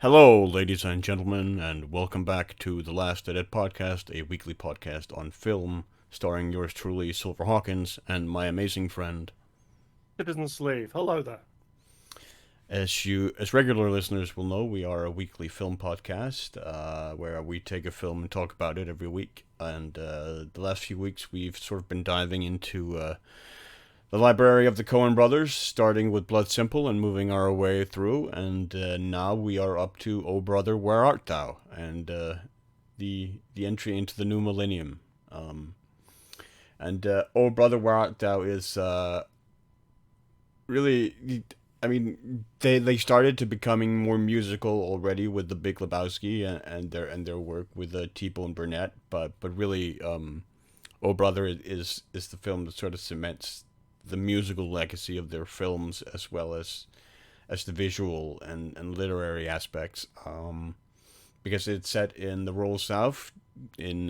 Hello, ladies and gentlemen, and welcome back to the Last Edit podcast, a weekly podcast on film, starring yours truly, Silver Hawkins, and my amazing friend. Citizen Slave. Hello there. As regular listeners will know, we are a weekly film podcast where we take a film and talk about it every week. And the last few weeks, we've sort of been diving into the library of the Coen Brothers, starting with Blood Simple and moving our way through. And now we are up to Oh Brother, Where Art Thou? And the entry into the new millennium. And Oh Brother, Where Art Thou is really. I mean, they started to becoming more musical already with the Big Lebowski and their work with T-Bone Burnett, but really, Oh Brother is the film that sort of cements the musical legacy of their films as the visual and literary aspects. Because it's set in the rural South, in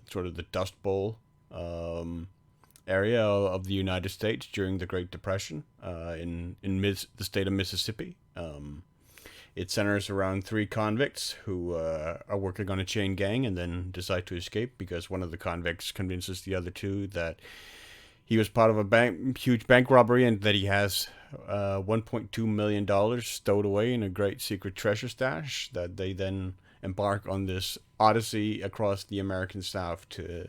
sort of the Dust Bowl um, area of the United States during the Great Depression in the state of Mississippi. It centers around three convicts who are working on a chain gang and then decide to escape because one of the convicts convinces the other two that he was part of a huge bank robbery and that he has $1.2 million stowed away in a great secret treasure stash that they then embark on this odyssey across the American South to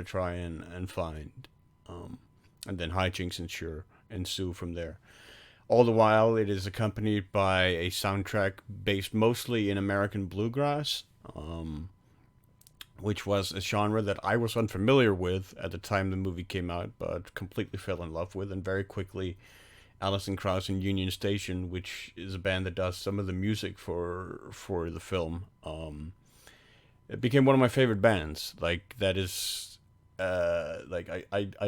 try and find. Um, and then hijinks ensue from there. All the while, it is accompanied by a soundtrack based mostly in American bluegrass, which was a genre that I was unfamiliar with at the time the movie came out, but completely fell in love with, and very quickly, Alison Krauss and Union Station, which is a band that does some of the music for the film, it became one of my favorite bands. Like that is, I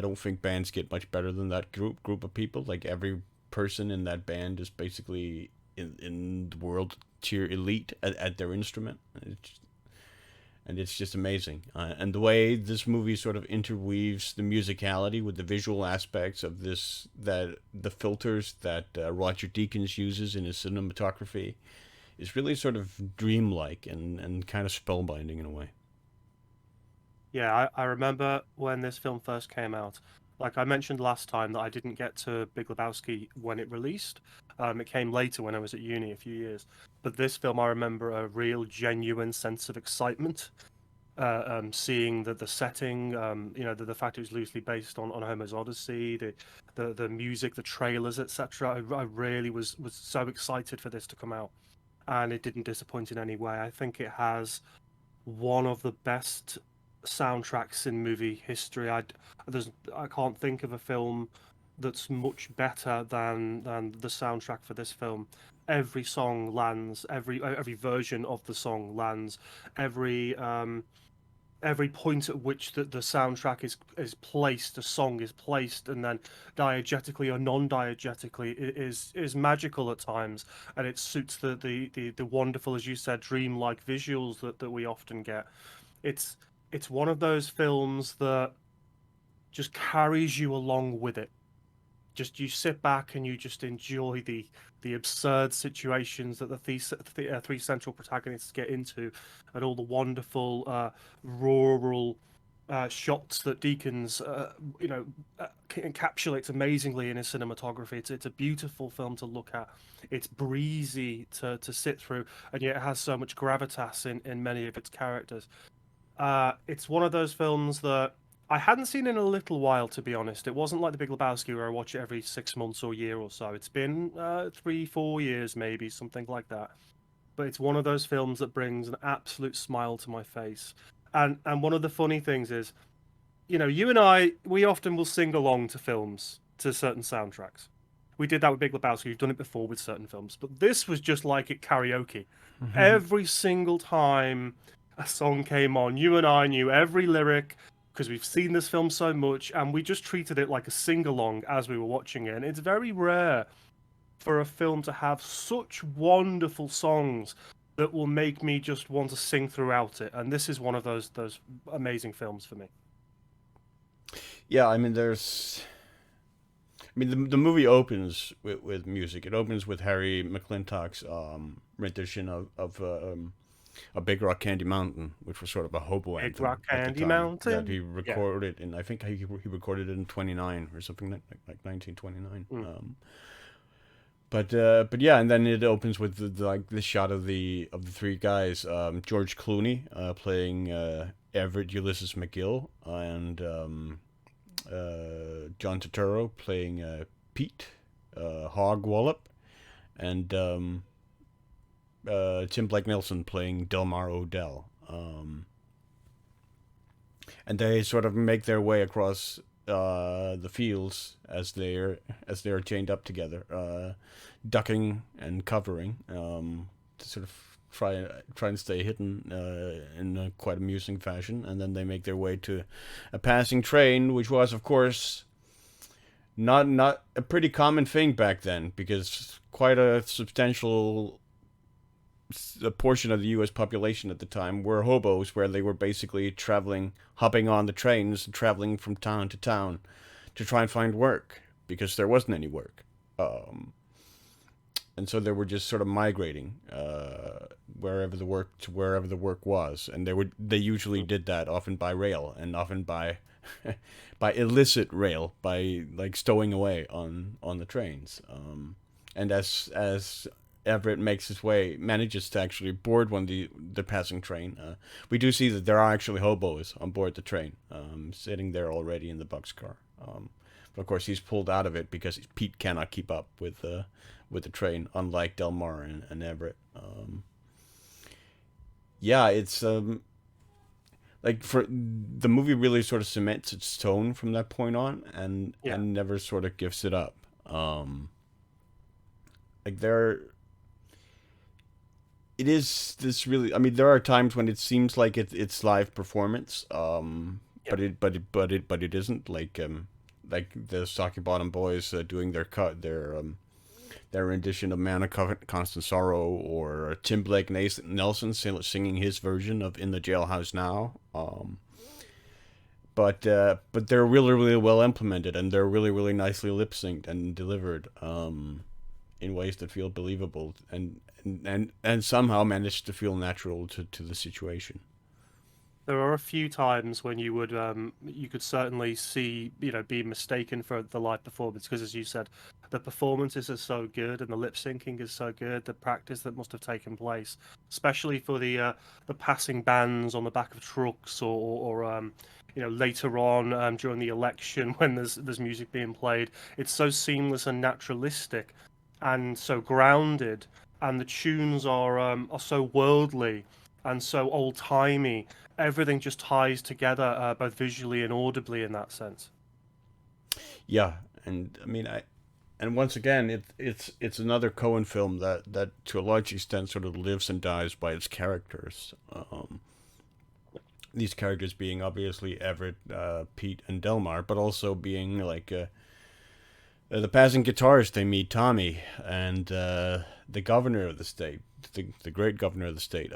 don't think bands get much better than that group of people. Like every person in that band is basically in the world tier elite at their instrument. And it's just amazing. And the way this movie sort of interweaves the musicality with the visual aspects of this, that the filters that Roger Deakins uses in his cinematography, is really sort of dreamlike and kind of spellbinding in a way. Yeah, I remember when this film first came out. Like I mentioned last time that I didn't get to Big Lebowski when it released. It came later when I was at uni a few years. But this film, I remember a real genuine sense of excitement. Seeing the setting, the fact it was loosely based on Homer's Odyssey, the music, the trailers, etc. I really was so excited for this to come out, and it didn't disappoint in any way. I think it has one of the best soundtracks in movie history. I can't think of a film that's much better than the soundtrack for this film. Every song lands, every version of the song lands, every um every point at which the soundtrack is placed, a song is placed, and then diegetically or non-diegetically is magical at times, and it suits the wonderful, as you said, dreamlike visuals that we often get. It's it's one of those films that just carries you along with it. Just you sit back and you just enjoy the absurd situations that three central protagonists get into, and all the wonderful rural shots that Deakins, encapsulates amazingly in his cinematography. It's a beautiful film to look at. It's breezy to sit through, and yet it has so much gravitas in many of its characters. It's one of those films that I hadn't seen in a little while, to be honest. It wasn't like The Big Lebowski where I watch it every 6 months or year or so. It's been 3, 4 years, maybe something like that. But it's one of those films that brings an absolute smile to my face. And one of the funny things is, you and I, we often will sing along to films to certain soundtracks. We did that with Big Lebowski. We've done it before with certain films, but this was just like it karaoke. Every single time a song came on, you and I knew every lyric because we've seen this film so much, and we just treated it like a sing along as we were watching it. And it's very rare for a film to have such wonderful songs that will make me just want to sing throughout it. And this is one of those amazing films for me. Yeah, I mean, there's I mean, the movie opens with music. It opens with Harry McClintock's rendition of a Big Rock Candy Mountain, which was sort of a hobo Big anthem Rock at the Candy time that Mountain. he Yeah. recorded, and I think he recorded it in '29 or something like 1929. Mm. But yeah, and then it opens with like the shot of the three guys, George Clooney playing Everett Ulysses McGill, and John Turturro playing Pete Hog Wallop, and Tim Blake Nelson playing Delmar Odell. And they sort of make their way across the fields as they're chained up together, ducking and covering to sort of try and stay hidden in a quite amusing fashion. And then they make their way to a passing train, which was, of course, not a pretty common thing back then, because quite a substantial a portion of the U.S. population at the time were hobos, where they were basically traveling, hopping on the trains, and traveling from town to town to try and find work because there wasn't any work, and so they were just sort of migrating wherever the work was, and they usually did that often by rail and often by by illicit rail, by like stowing away on the trains, and as Everett manages to actually board the passing train. We do see that there are actually hobos on board the train, sitting there already in the boxcar. But of course, he's pulled out of it because Pete cannot keep up with the train, unlike Delmar and Everett. Yeah, it's like for the movie really sort of cements its tone from that point on, Yeah. and never sort of gives it up. Like there it is this really. I mean, there are times when it seems like it's live performance, Yeah. but it isn't. Like the Saki Bottom Boys doing their rendition of "Man of Constant Sorrow," or Tim Blake Nelson singing his version of "In the Jailhouse Now." But they're really really well implemented, and they're really really nicely lip synced and delivered. In ways that feel believable, and somehow manage to feel natural to the situation. There are a few times when you could certainly see, be mistaken for the live performance, because as you said, the performances are so good and the lip syncing is so good. The practice that must have taken place, especially for the passing bands on the back of trucks, or later on during the election when there's music being played. It's so seamless and naturalistic, and so grounded, and the tunes are so worldly and so old timey. Everything just ties together, both visually and audibly, in that sense. Yeah, and I mean, and once again, it's another Coen film that to a large extent sort of lives and dies by its characters. These characters being obviously Everett, Pete, and Delmar, but also being like the passing guitarist they meet, Tommy, and the governor of the state, the great governor of the state,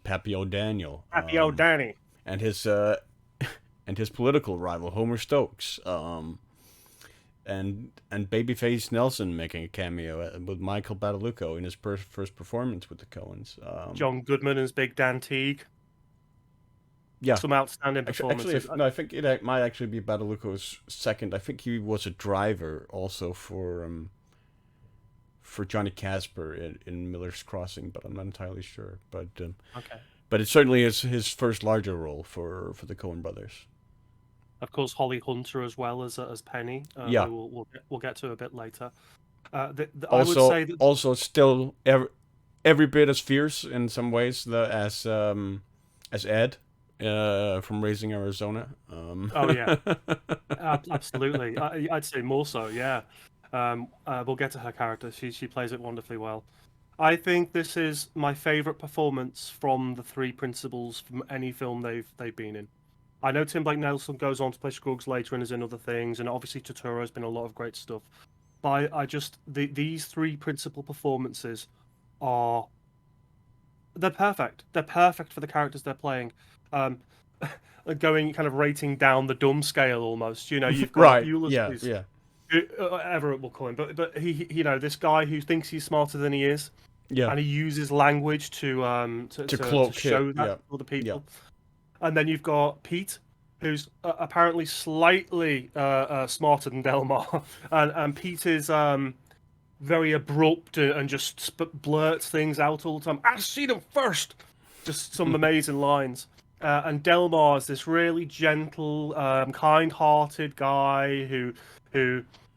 Pappy O'Daniel, Happy old Danny. and his and his political rival Homer Stokes, and Babyface Nelson making a cameo with Michael Badalucco in his first performance with the Coens. John Goodman as Big Dan Teague. Yeah, Some outstanding actually, performances. no, I think it might actually be Badalucco's second. I think he was a driver also for Johnny Casper in Miller's Crossing, but I'm not entirely sure. Okay. But it certainly is his first larger role for the Coen Brothers. Of course, Holly Hunter as well as Penny, Yeah. who we'll get to a bit later. I would Also, say that. still every bit as fierce in some ways as Ed from Raising Arizona. Oh yeah, absolutely. I'd say more so. Yeah. We'll get to her character. She plays it wonderfully well. I think this is my favorite performance from the three principals from any film they've been in. I know Tim Blake Nelson goes on to play Scruggs later and is in other things, and obviously Turturro has been a lot of great stuff. But I just these three principal performances are they're perfect. They're perfect for the characters they're playing. Um, going kind of rating down the dumb scale almost. You've got Right. Yeah. Ulysses. Yeah. Everett will call him, but you know, this guy who thinks he's smarter than he is, Yeah, and he uses language to to cloak it. show that Yeah, to other yeah. people. And then you've got Pete, who's apparently slightly smarter than Delmar, and Pete is very abrupt and just blurts things out all the time. I see them first. Just some amazing lines. And Delmar is this really gentle, kind-hearted guy who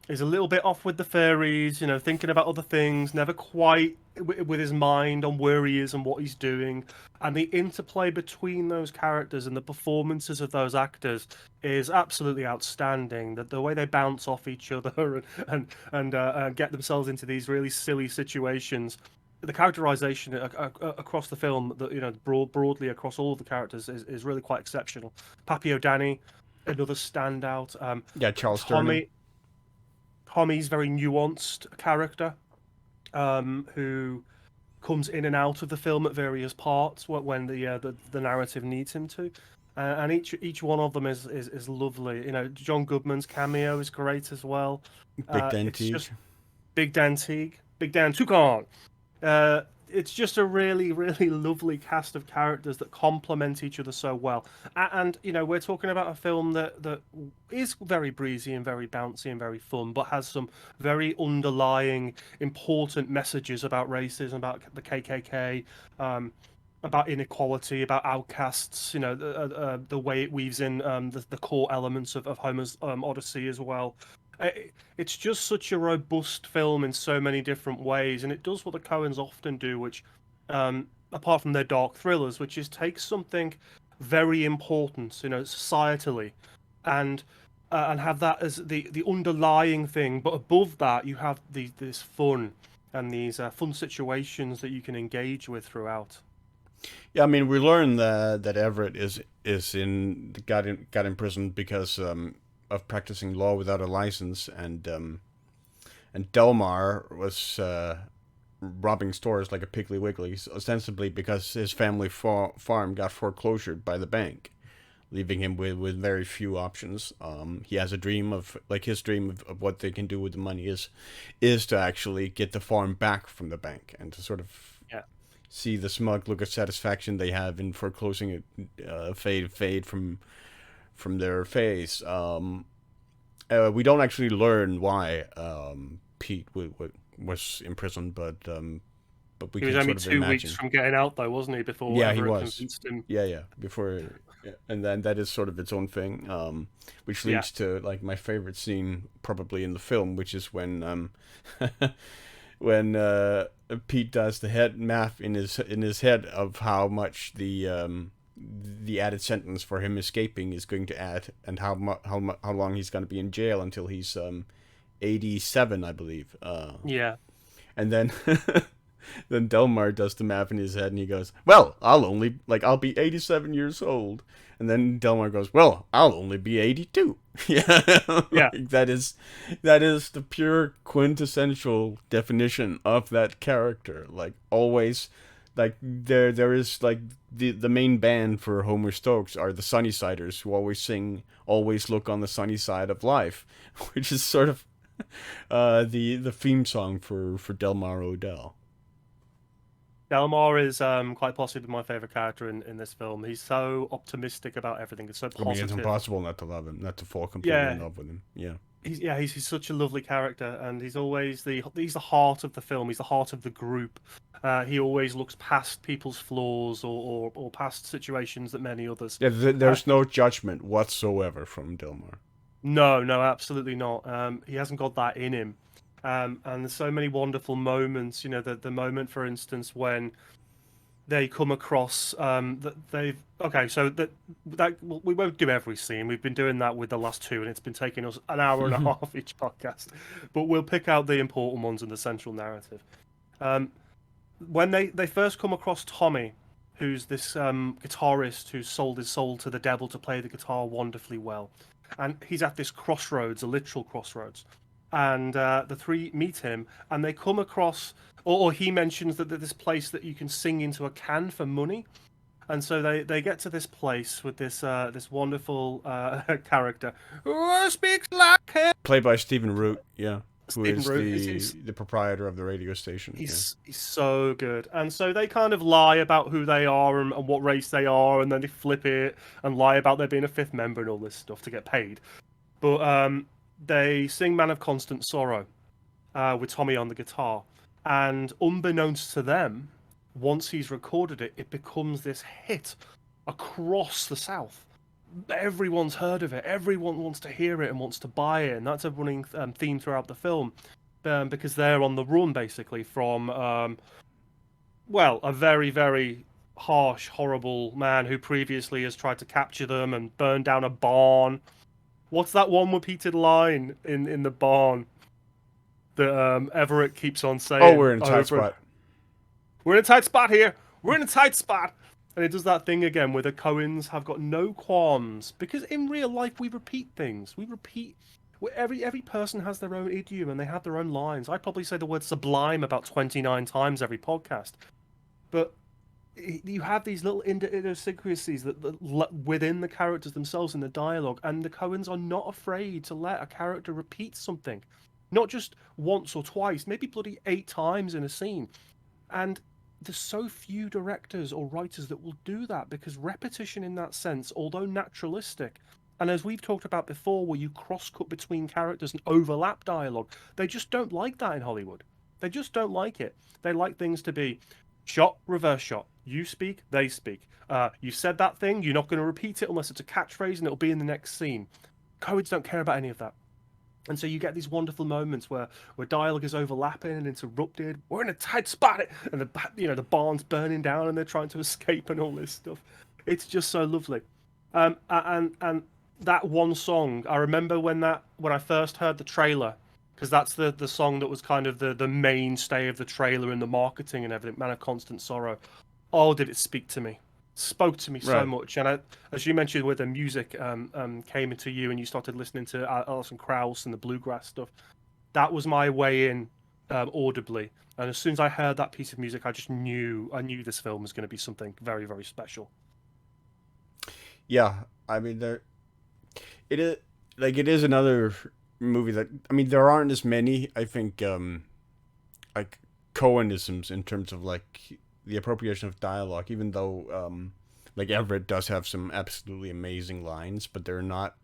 is a little bit off with the fairies, you know, thinking about other things, never quite with his mind on where he is and what he's doing. And the interplay between those characters and the performances of those actors is absolutely outstanding. That the way they bounce off each other and get themselves into these really silly situations. The characterization across the film, that you know, broadly across all of the characters, is really quite exceptional. Papio Danny, another standout. Yeah, Charles Durning. Tommy, Tommy's very nuanced character, who comes in and out of the film at various parts when the narrative needs him to, and each one of them is lovely. You know, John Goodman's cameo is great as well. Big It's Dentique. just Big Dan Teague, Big Dan Tukon. It's just a really, really lovely cast of characters that complement each other so well. And you know, we're talking about a film that is very breezy and very bouncy and very fun, but has some very underlying important messages about racism, about the KKK, about inequality, about outcasts. You know, the way it weaves in the core elements of Homer's Odyssey as well. It's just such a robust film in so many different ways, and it does what the Coens often do, which, apart from their dark thrillers, which is take something very important, you know, societally, and have that as the underlying thing. But above that, you have this fun and these fun situations that you can engage with throughout. Yeah, I mean, we learned that Everett is in got imprisoned because of practicing law without a license, and Delmar was robbing stores like a Piggly Wiggly, ostensibly because his family farm got foreclosured by the bank, leaving him with very few options. He has a dream of like his dream of what they can do with the money is to actually get the farm back from the bank and to sort of Yeah. see the smug look of satisfaction they have in foreclosing it fade from their face. We don't actually learn why Pete was imprisoned, but we He was can only sort of 2 weeks imagine. from getting out, though, wasn't he? Before Yeah, he Everett was. convinced him. Yeah, yeah. Before, yeah. And then that is sort of its own thing, which Yeah. leads to like my favorite scene probably in the film, which is when when Pete does the head math in his head of how much the added sentence for him escaping is going to add, and how long he's going to be in jail until he's 87, I believe. Yeah. And then then Delmar does the math in his head, and he goes, "Well, I'll be 87 years old." And then Delmar goes, "Well, I'll only be 82." Yeah, Yeah. like that is the pure quintessential definition of that character. Like always, like there is like the main band for Homer Stokes are the Sunnysiders, who always sing "Always Look on the Sunny Side of Life," which is sort of the theme song for Delmar Odell. Delmar is quite possibly my favorite character in this film. He's so optimistic about everything. It's so I mean, it's positive. impossible not to love him, not to fall completely in Yeah, love with him. Yeah. he's such a lovely character, and he's always he's the heart of the film. He's the heart of the group. He always looks past people's flaws or past situations that many others. Yeah, Uh, there's no judgment whatsoever from Delmar. no, no, absolutely not. He hasn't got that in him. And there's so many wonderful moments. You know, the moment, for instance, when they come across that they've okay, so that we won't do every scene. We've been doing that with the last two, and it's been taking us an hour and a half each podcast. But we'll pick out the important ones in the central narrative. Um, when they first come across Tommy, who's this guitarist who sold his soul to the devil to play the guitar wonderfully well, and he's at this crossroads, a literal crossroads, and the three meet him, and they come across, or he mentions that there's this place that you can sing into a can for money, and so they get to this place with this this wonderful character who speaks like care. Played by Stephen Root, yeah, who Stephen is Root the proprietor of the radio station. he's so good. And so they kind of lie about who they are and what race they are, and then they flip it and lie about there being a fifth member and all this stuff to get paid. But they sing "Man of Constant Sorrow" with Tommy on the guitar, and unbeknownst to them, once he's recorded it, it becomes this hit across the South. Everyone's heard of it. Everyone wants to hear it and wants to buy it, and that's a running theme throughout the film, because they're on the run basically from, well, a very, very harsh, horrible man who previously has tried to capture them and burn down a barn. What's that one repeated line in the barn that Everett keeps on saying? Oh, we're in a tight spot. We're in a tight spot here. We're in a tight spot. And it does that thing again where the Coens have got no qualms, because in real life we repeat things. We repeat. Every person has their own idiom and they have their own lines. I probably say the word sublime about 29 times every podcast. But you have these little idiosyncrasies that within the characters themselves in the dialogue, and the Coens are not afraid to let a character repeat something, not just once or twice, maybe bloody 8 times in a scene. And there's so few directors or writers that will do that, because repetition in that sense, although naturalistic, and as we've talked about before, where you cross-cut between characters and overlap dialogue, they just don't like that in Hollywood. They just don't like it. They like things to be shot, reverse shot. You speak, they speak. You said that thing, you're not going to repeat it unless it's a catchphrase and it'll be in the next scene. Coens don't care about any of that. And so you get these wonderful moments where dialogue is overlapping and interrupted. We're in a tight spot, and the barn's burning down, and they're trying to escape and all this stuff. It's just so lovely. And that one song, I remember when I first heard the trailer, because that's the song that was kind of the mainstay of the trailer and the marketing and everything. "Man of Constant Sorrow." Oh, did it speak to me? Spoke to me so much. And as you mentioned, where the music came into you and you started listening to Alison Krauss and the bluegrass stuff, that was my way in audibly. And as soon as I heard that piece of music, I knew this film was going to be something very, very special. Yeah, I mean, it is another movie that, I mean, there aren't as many, I think, like Coenisms in terms of like the appropriation of dialogue, even though like Everett does have some absolutely amazing lines, but they're not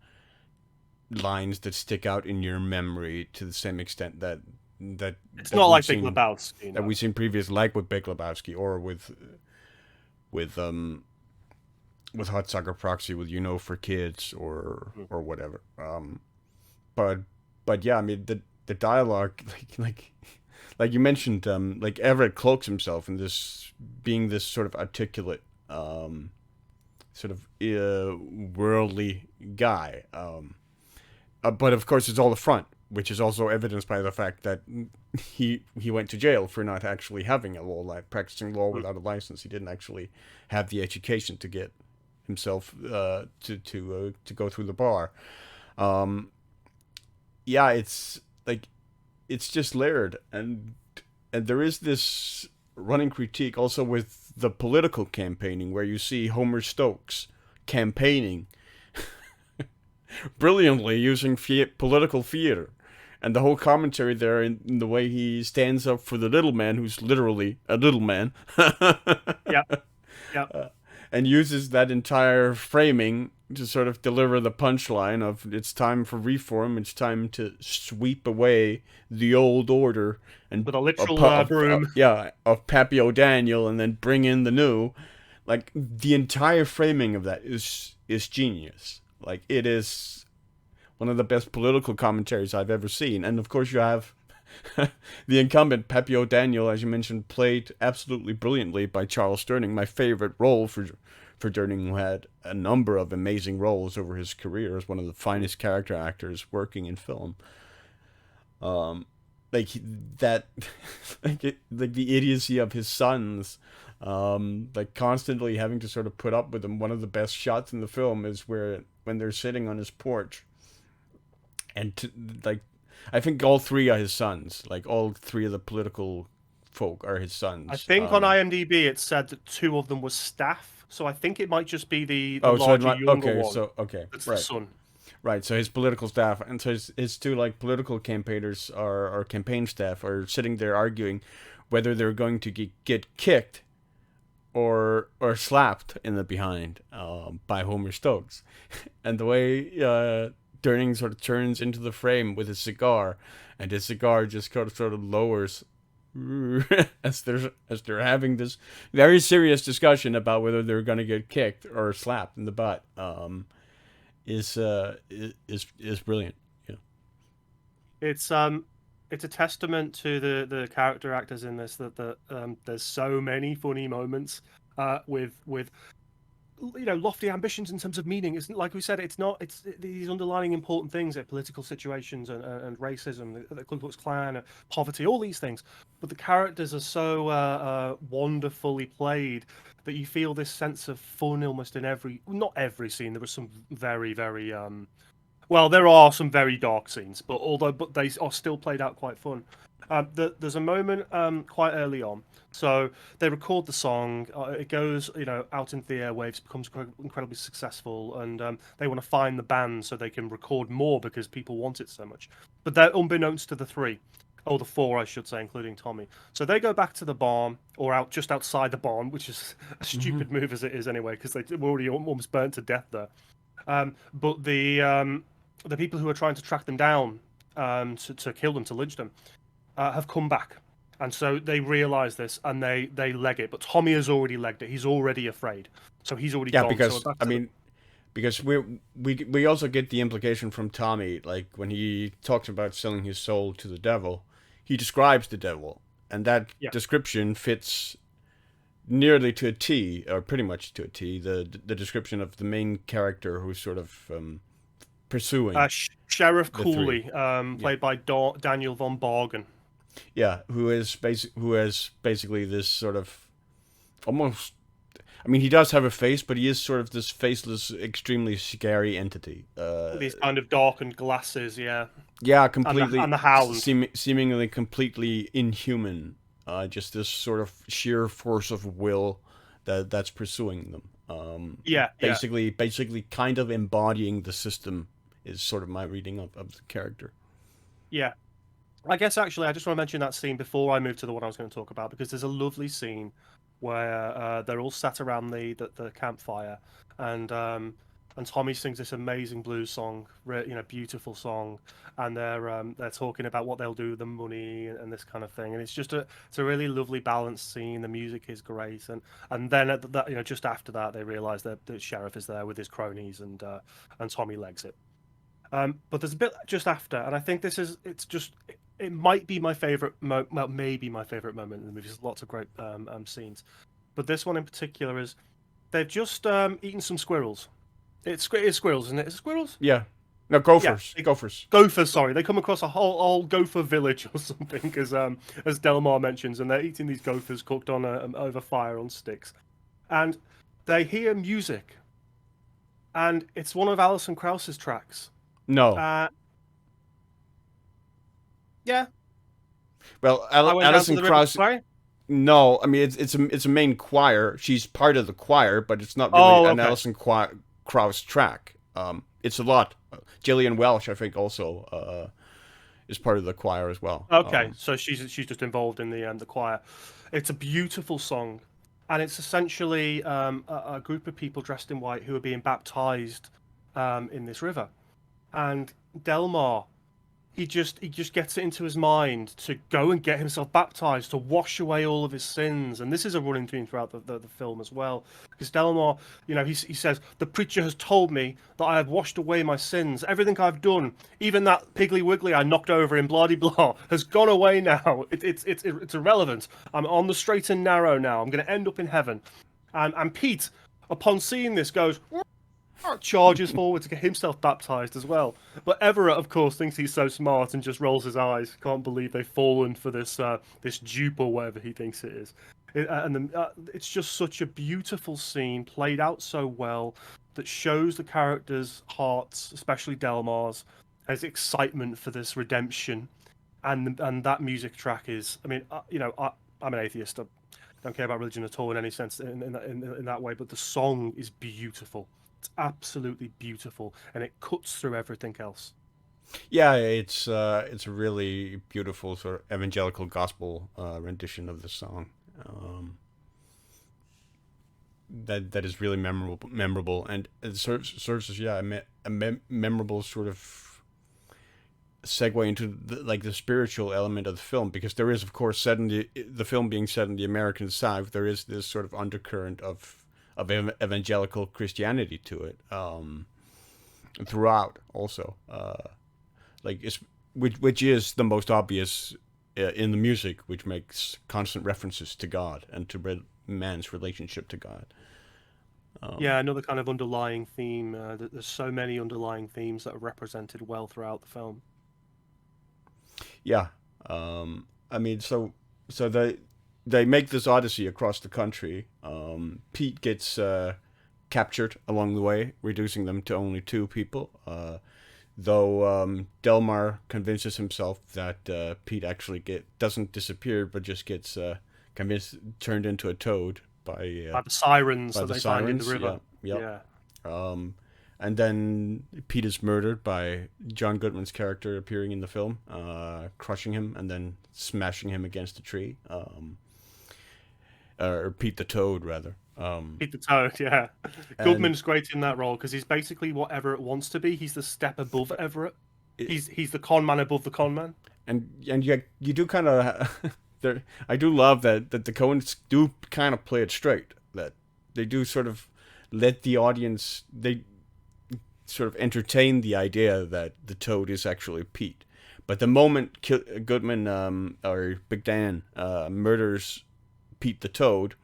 lines that stick out in your memory to the same extent that it's not like Big Lebowski, that we've seen previous, like with Big Lebowski or with Hot Sucker Proxy, with For Kids or whatever. But yeah, I mean the dialogue, like you mentioned, like Everett cloaks himself in this being this sort of articulate, sort of worldly guy. But of course, it's all the front, which is also evidenced by the fact that he went to jail for not actually having a practicing law without a license. He didn't actually have the education to get himself to go through the bar. Yeah, it's like, it's just layered, and there is this running critique also with the political campaigning, where you see Homer Stokes campaigning brilliantly using political theater, and the whole commentary there in the way he stands up for the little man, who's literally a little man. Yeah. And uses that entire framing to sort of deliver the punchline of, it's time for reform, it's time to sweep away the old order, and with a literal broom. Of Pappy O'Daniel, and then bring in the new. Like, the entire framing of that is genius. Like, it is one of the best political commentaries I've ever seen. And of course you have the incumbent, Pappy O'Daniel, as you mentioned, played absolutely brilliantly by Charles Durning, my favorite role for Durning, who had a number of amazing roles over his career as one of the finest character actors working in film. Like the idiocy of his sons, like constantly having to sort of put up with him. One of the best shots in the film is when they're sitting on his porch, and I think all 3 are his sons. Like, all 3 of the political folk are his sons. I think on IMDb it said that 2 of them were staff, so I think it might just be the larger, younger one. Okay, It's right. the son. Right, so his political staff, and so his two like political campaigners or campaign staff are sitting there arguing whether they're going to get kicked or slapped in the behind by Homer Stokes, and the way Durning sort of turns into the frame with his cigar, and his cigar just sort of lowers as they're having this very serious discussion about whether they're going to get kicked or slapped in the butt. Is brilliant. Yeah. It's a testament to the character actors in this that there's so many funny moments with lofty ambitions in terms of meaning. Isn't like we said, it's these underlying important things, political situations and racism, the Ku Klux Klan, poverty, all these things. But the characters are so wonderfully played that you feel this sense of fun almost in not every scene. There was some very well, there are some very dark scenes, but they are still played out quite fun. There's a moment quite early on. So they record the song. It goes, out into the airwaves, becomes incredibly successful, and they want to find the band so they can record more because people want it so much. But they're unbeknownst to the three, or the four, I should say, including Tommy. So they go back to the barn, or out just outside the barn, which is a stupid move as it is anyway, because they were already almost burnt to death there. But the people who are trying to track them down to kill them, to lynch them, have come back. And so they realise this and they leg it. But Tommy has already legged it. He's already afraid. So he's already gone. Because So because we also get the implication from Tommy, like when he talks about selling his soul to the devil, he describes the devil, and that description fits nearly to a T, or pretty much to a T, the description of the main character who's sort of pursuing Sheriff Cooley, played by Daniel von Bargen. Yeah, who has basically this sort of almost. I mean, he does have a face, but he is sort of this faceless, extremely scary entity. These kind of darkened glasses, yeah. Yeah, completely. And the hound. Seemingly completely inhuman. Just this sort of sheer force of will that's pursuing them. Basically, kind of embodying the system is sort of my reading of the character. Yeah. I guess actually I just want to mention that scene before I move to the one I was going to talk about, because there's a lovely scene where they're all sat around the campfire, and Tommy sings this amazing blues song, beautiful song, and they're talking about what they'll do with the money and this kind of thing, and it's a really lovely balanced scene. The music is great, and then at that, just after that they realise that the sheriff is there with his cronies, and Tommy legs it. But there's a bit just after, and I think it might be my favorite. Maybe my favorite moment in the movie. There's lots of great scenes, but this one in particular is they've just eaten some squirrels. It's squirrels, isn't it? Is it squirrels? Yeah. No, gophers. Yeah, Gophers. Gophers. Sorry, they come across a whole gopher village or something, as Delmar mentions, and they're eating these gophers cooked on over fire on sticks, and they hear music, and it's one of Alison Krauss's tracks. No. Yeah. Well, Alison Krauss. No, I mean it's a main choir. She's part of the choir, but it's not really an Alison Krauss track. It's a lot. Gillian Welch, I think, also is part of the choir as well. Okay, so she's just involved in the choir. It's a beautiful song, and it's essentially a group of people dressed in white who are being baptized in this river, and Delmar. He just gets it into his mind to go and get himself baptized, to wash away all of his sins. And this is a running theme throughout the film as well. Because Delmar, he says, the preacher has told me that I have washed away my sins. Everything I've done, even that Piggly Wiggly I knocked over in blah-de-blah, has gone away now. It's irrelevant. I'm on the straight and narrow now. I'm going to end up in heaven. And Pete, upon seeing this, goes... charges forward to get himself baptized as well. But Everett, of course, thinks he's so smart and just rolls his eyes. Can't believe they've fallen for this dupe or whatever he thinks it is. It's just such a beautiful scene, played out so well, that shows the characters' hearts, especially Delmar's, as excitement for this redemption. And that music track is, I mean, I'm an atheist. I don't care about religion at all in any sense in that way, but the song is beautiful. It's absolutely beautiful, and it cuts through everything else. Yeah, it's a really beautiful sort of evangelical gospel rendition of the song. Um, that is really memorable, and it serves as a memorable sort of segue into the spiritual element of the film, because there is, of course, set in the film being set in the American South, there is this sort of undercurrent of evangelical Christianity to it, throughout also, like it's which is the most obvious in the music, which makes constant references to God and to man's relationship to God. Yeah, another kind of underlying theme. There's so many underlying themes that are represented well throughout the film. Yeah. I mean, so they make this odyssey across the country. Pete gets captured along the way, reducing them to only two people. Though Delmar convinces himself that Pete actually doesn't disappear, but just gets turned into a toad By the sirens by that the they find in the sirens. river. Yeah. Yeah. Um, and then Pete is murdered by John Goodman's character appearing in the film, crushing him and then smashing him against a tree. Or Pete the Toad, rather. Pete the Toad, yeah. And Goodman's great in that role because he's basically what Everett wants to be. He's the step above Everett. He's the con man above the con man. and you do kind of there. I do love that the Coens do kind of play it straight. That they do sort of let the audience, they sort of entertain the idea that the Toad is actually Pete. But the moment Goodman, or Big Dan, murders Pete the Toad,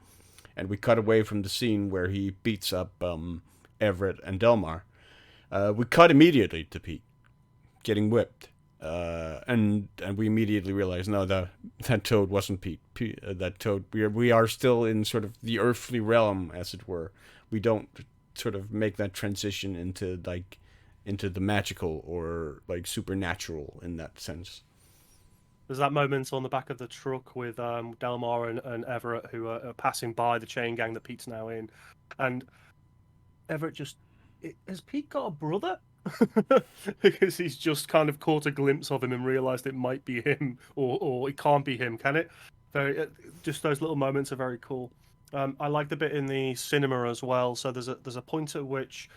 and we cut away from the scene where he beats up Everett and Delmar, we cut immediately to Pete getting whipped, and we immediately realize, no, that Toad wasn't Pete. That Toad, we are still in sort of the earthly realm, as it were. We don't sort of make that transition into the magical or like supernatural in that sense. There's that moment on the back of the truck with Delmar and Everett, who are passing by the chain gang that Pete's now in, and Everett just, has Pete got a brother? Because he's just kind of caught a glimpse of him and realised it might be him, or it can't be him, can it? Very, just those little moments are very cool. I like the bit in the cinema as well. So there's a point at which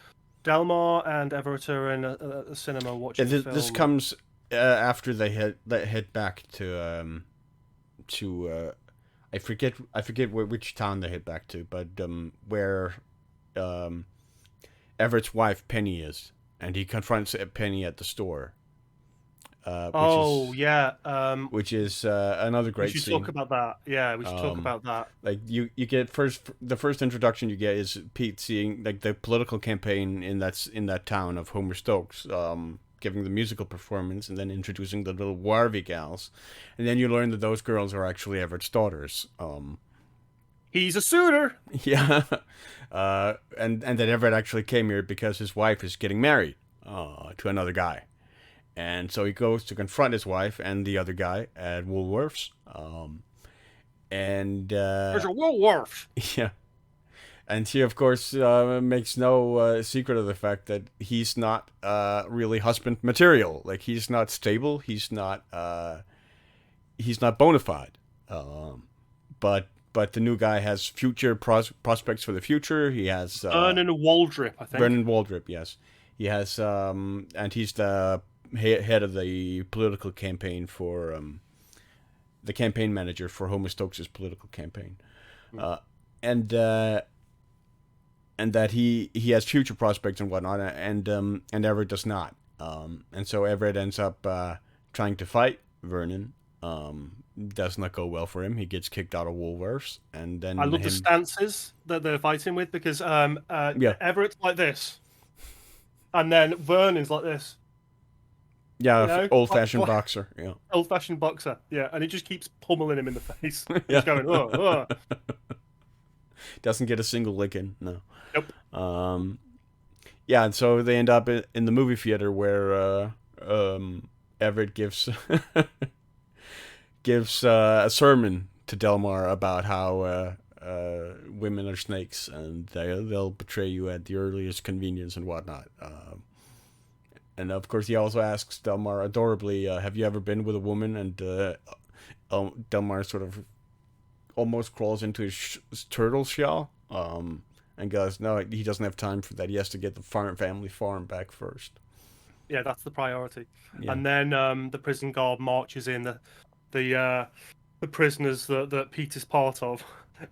Delmar and Everett are in a cinema watching Yeah, a film. this comes after they head back to I forget which town they head back to, but where Everett's wife Penny is, and he confronts Penny at the store. Which is another great scene. We should scene. talk about that. Yeah, we should talk about that. Like you get the first introduction you get is Pete seeing like the political campaign in that town of Homer Stokes, giving the musical performance, and then introducing the little Warvey gals, and then you learn that those girls are actually Everett's daughters. He's a suitor. Yeah, and that Everett actually came here because his wife is getting married to another guy. And so he goes to confront his wife and the other guy at Woolworths. There's a Woolworths. Yeah. And she, of course, makes no secret of the fact that he's not really husband material. Like, he's not stable. He's not bona fide. But the new guy has future prospects for the future. He has Vernon Waldrip, I think. Vernon Waldrip, yes. He has, and he's the head of the political campaign for the campaign manager for Homer Stokes' political campaign, and that he has future prospects and whatnot, and Everett does not, and so Everett ends up trying to fight Vernon. Does not go well for him. He gets kicked out of Woolworths, and then I love the stances that they're fighting with, because Everett's like this, and then Vernon's like this. Yeah, you know? Old-fashioned boxer. Yeah, old-fashioned boxer. Yeah, and he just keeps pummeling him in the face. He's going, oh. Doesn't get a single lick in. No. Nope. Yeah, and so they end up in the movie theater where Everett gives a sermon to Delmar about how women are snakes, and they'll betray you at the earliest convenience and whatnot. And of course, he also asks Delmar adorably, "Have you ever been with a woman?" And Delmar sort of almost crawls into his turtle shell, and goes, "No, he doesn't have time for that. He has to get the family farm back first." Yeah, that's the priority. Yeah. And then the prison guard marches in the prisoners that Pete is part of,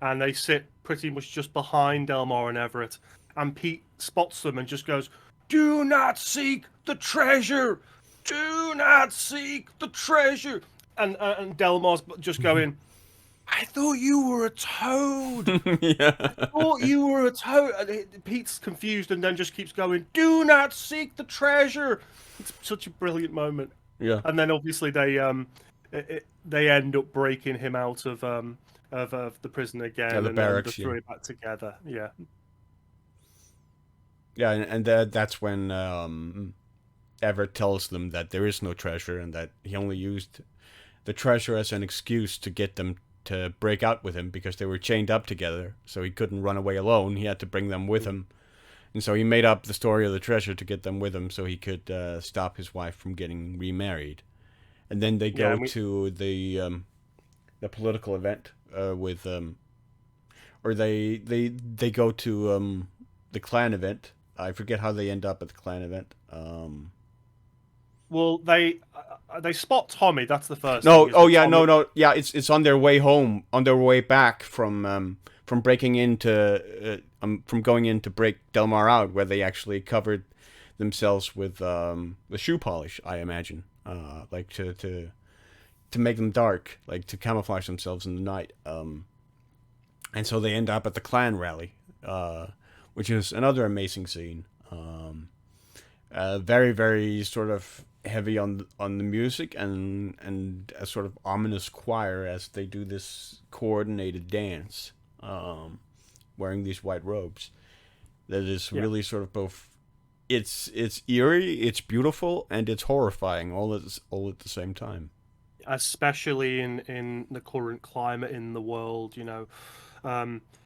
and they sit pretty much just behind Delmar and Everett. And Pete spots them and just goes, "Do not seek the treasure! Do not seek the treasure!" And Delmar's just going, "I thought you were a toad. Yeah. I thought you were a toad." And Pete's confused and then just keeps going, "Do not seek the treasure." It's such a brilliant moment. Yeah. And then obviously they end up breaking him out of the prison again, the and barracks, then throw it back together. Yeah. Yeah, and that's when Everett tells them that there is no treasure and that he only used the treasure as an excuse to get them to break out with him because they were chained up together, so he couldn't run away alone. He had to bring them with him. And so he made up the story of the treasure to get them with him so he could stop his wife from getting remarried. And then they go to the political event with or they go to the clan event. I forget how they end up at the clan event. Well, they spot Tommy. That's the first. No, thing, oh yeah, Tommy... no, yeah. It's on their way home, on their way back from breaking into from going in to break Delmar out, where they actually covered themselves with the shoe polish. I imagine, like to make them dark, like to camouflage themselves in the night. And so they end up at the clan rally, which is another amazing scene. Very, very sort of heavy on the music and a sort of ominous choir as they do this coordinated dance, wearing these white robes. That is really sort of both. It's eerie, it's beautiful, and it's horrifying all at the same time. Especially in the current climate in the world,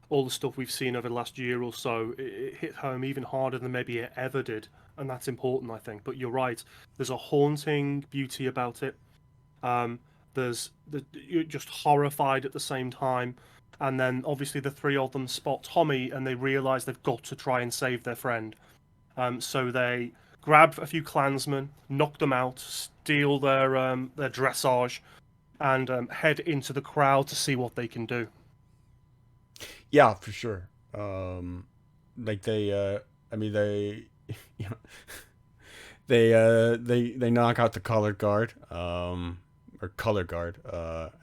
all the stuff we've seen over the last year or so, it hit home even harder than maybe it ever did, and that's important, I think. But you're right, there's a haunting beauty about it. You're just horrified at the same time, and then obviously the three of them spot Tommy, and they realise they've got to try and save their friend. So they grab a few clansmen, knock them out, steal their dressage, and head into the crowd to see what they can do. Yeah, for sure. Like they, I mean they, you know, they knock out the color guard, or color guard,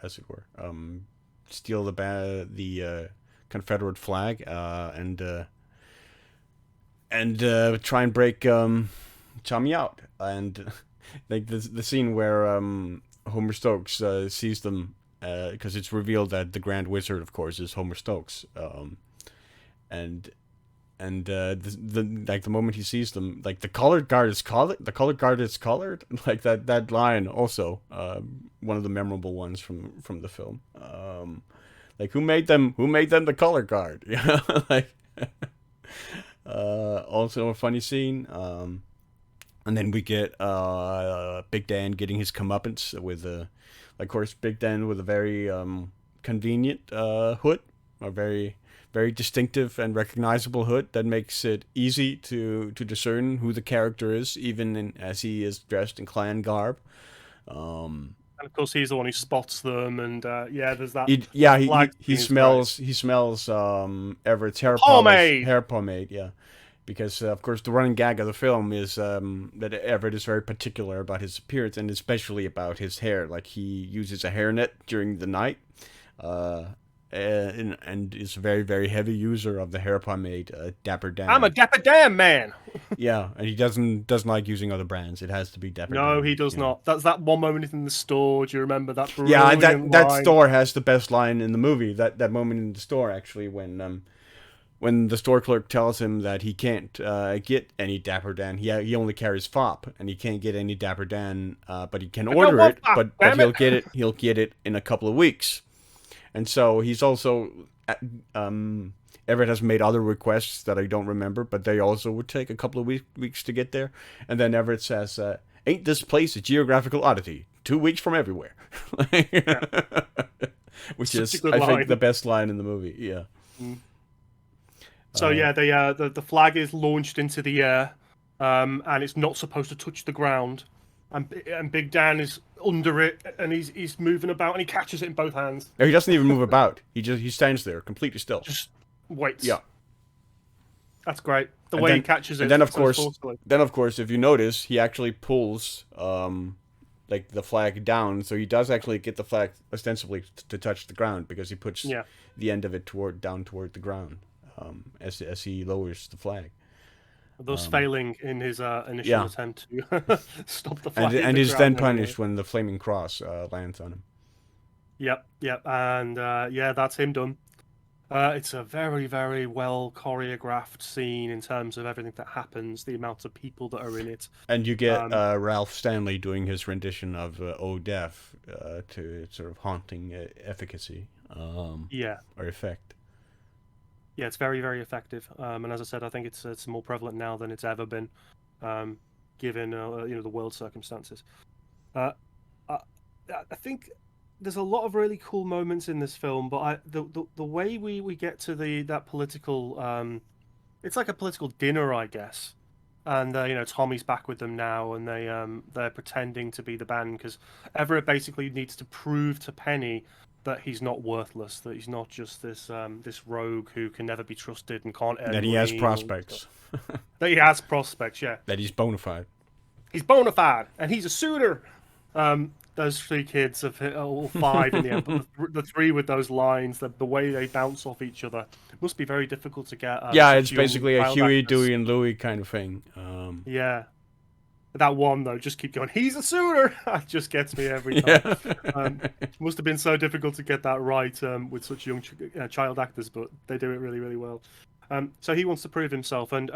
as it were. Steal the Confederate flag, and try and break Tommy out. And like the scene where Homer Stokes sees them, because it's revealed that the Grand Wizard, of course, is Homer Stokes, and the moment he sees them, like the colored guard is colored, like that line also, one of the memorable ones from the film. Like who made them the color guard? Yeah, like also a funny scene. And then we get Big Dan getting his comeuppance with of course, Big Dan with a very convenient hood, a very, very distinctive and recognizable hood that makes it easy to discern who the character is, even as he is dressed in clan garb. And of course, he's the one who spots them, and there's that. He smells Everett's hair pomade. Yeah. Because, of course, the running gag of the film is that Everett is very particular about his appearance, and especially about his hair. Like, he uses a hairnet during the night, and is a very, very heavy user of the hair pomade, Dapper Dan. I'm a Dapper Dan man! Yeah, and he doesn't like using other brands. It has to be Dapper Dan. No, he does not. That's that one moment in the store. Do you remember that? Yeah, that store has the best line in the movie. That moment in the store, actually, when the store clerk tells him that he can't get any Dapper Dan, he only carries FOP, and he can't get any Dapper Dan, but he can order it, but he'll get it in a couple of weeks. And so he's also Everett has made other requests that I don't remember, but they also would take a couple of weeks to get there. And then Everett says, "Ain't this place a geographical oddity? 2 weeks from everywhere," Yeah. which Such a is, good I line. think, the best line in the movie. Yeah. So yeah, the flag is launched into the air, and it's not supposed to touch the ground. And Big Dan is under it, and he's moving about, and he catches it in both hands. No, he doesn't even move about. He stands there completely still. Just waits. Yeah. That's great. The And way then, he catches it. and then of so course, forcefully. if you notice, he actually pulls like the flag down, so he does actually get the flag ostensibly to touch the ground because he puts Yeah. the end of it down toward the ground as he lowers the flag. Thus failing in his initial Yeah. attempt to stop the flag. And is then punished when the flaming cross lands on him. Yep, and yeah, that's him done. It's a very, very well choreographed scene in terms of everything that happens, the amount of people that are in it. And you get Ralph Stanley doing his rendition of "Oh Death" to sort of haunting efficacy Yeah, or effect. yeah, it's very, very effective. And as I said, I think it's more prevalent now than it's ever been, given the world circumstances. I, I think there's a lot of really cool moments in this film, but the way we get to that political, it's like a political dinner, I guess. And Tommy's back with them now, and they're pretending to be the band because Everett basically needs to prove to Penny that he's not worthless, that he's not just this rogue who can never be trusted and can't earn That he has money prospects. that he has prospects, yeah. That he's bona fide. He's bona fide, and he's a suitor. Those three kids have hit all five in the end, but the three with those lines, the way they bounce off each other, it must be very difficult to get. Yeah, such it's young basically a child Huey, actors. Dewey, and Louie kind of thing. Yeah. That one though, just keep going. He's a suitor. That just gets me every time. Yeah. Must have been so difficult to get that right with such young child actors, but they do it really, really well. So he wants to prove himself, and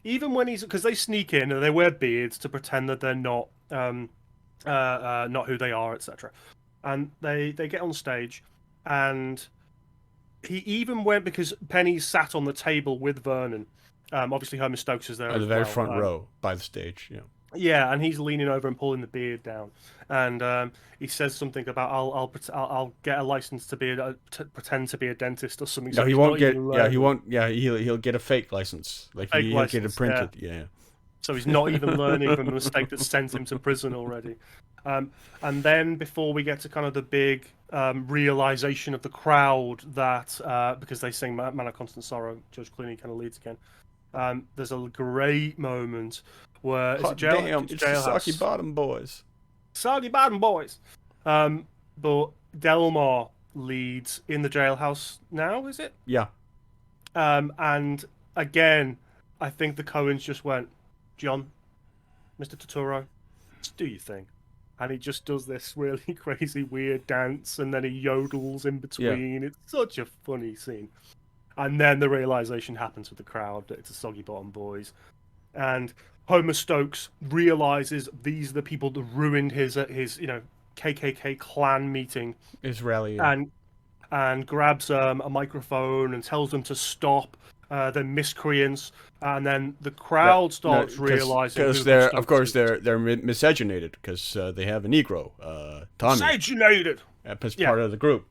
even when he's because they sneak in and they wear beards to pretend that they're not who they are, etc. And they get on stage, and he even went because Penny's sat on the table with Vernon. Obviously, Homer Stokes is there At the as very well. front row by the stage. Yeah. Yeah, and he's leaning over and pulling the beard down, and he says something about I'll get a license to pretend to be a dentist or something. No, So he he's won't not get. even Yeah, learning. he won't. Yeah, he'll get a fake license. Like Fake he'll get it license, printed. Yeah. So he's not even learning from the mistake that sent him to prison already. And then before we get to kind of the big realization of the crowd that because they sing "Man of Constant Sorrow," George Clooney kind of leads again. There's a great moment where Hot damn! It's the Soggy Bottom Boys. Soggy Bottom Boys. But Delmar leads in the jailhouse now, is it? Yeah. And again, I think the Coens just went, John, Mr. Turturro, just do your thing. And he just does this really crazy, weird dance, and then he yodels in between. It's such a funny scene. And then the realization happens with the crowd that it's a Soggy Bottom Boys. And Homer Stokes realizes these are the people that ruined his KKK clan meeting. His rally. And grabs a microphone and tells them to stop. They're miscreants, and then the crowd starts realizing because they're miscegenated because they have a Negro, Tommy, miscegenated as part of the group.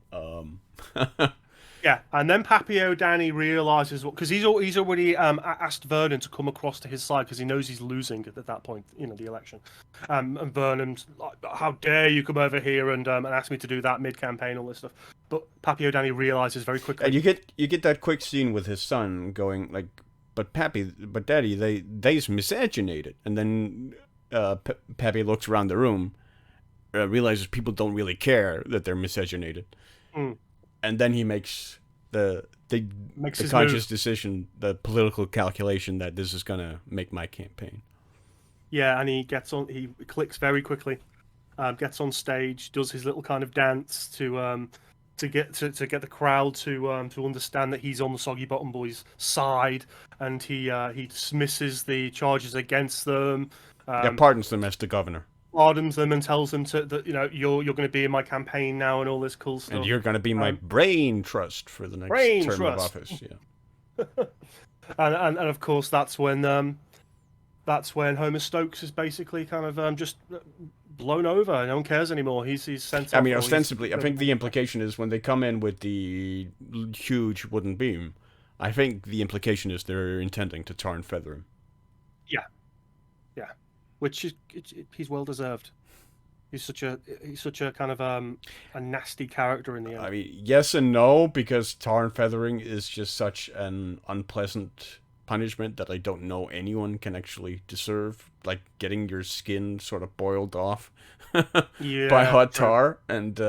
Yeah, and then Papio Danny realizes because he's already asked Vernon to come across to his side because he knows he's losing at that point, the election. And Vernon's like, "How dare you come over here and ask me to do that mid-campaign, all this stuff." But Papio Danny realizes very quickly. And you get that quick scene with his son going like, "But Daddy, they's miscegenated," and then Pappy looks around the room, realizes people don't really care that they're miscegenated. And then he makes the conscious decision, the political calculation that this is gonna make my campaign. Yeah, and he clicks very quickly, gets on stage, does his little kind of dance to get the crowd to understand that he's on the Soggy Bottom Boys' side, and he dismisses the charges against them. Pardons them as the governor. pardons them and tells them that you're going to be in my campaign now and all this cool And stuff. you're going to be my Um, brain trust for the next brain term of trust, office. Yeah. and of course that's when Homer Stokes is basically kind of just blown over. No one cares anymore. He's sent I off, mean, or he's ostensibly, I think the implication is when they come in with the huge wooden beam, I think the implication is they're intending to tar and feather him. yeah, yeah, which is he's well deserved. He's such a kind of a nasty character in the I end. mean, yes and no, because tar and feathering is just such an unpleasant punishment that I don't know anyone can actually deserve. Like getting your skin sort of boiled off by Yeah, hot true. tar, and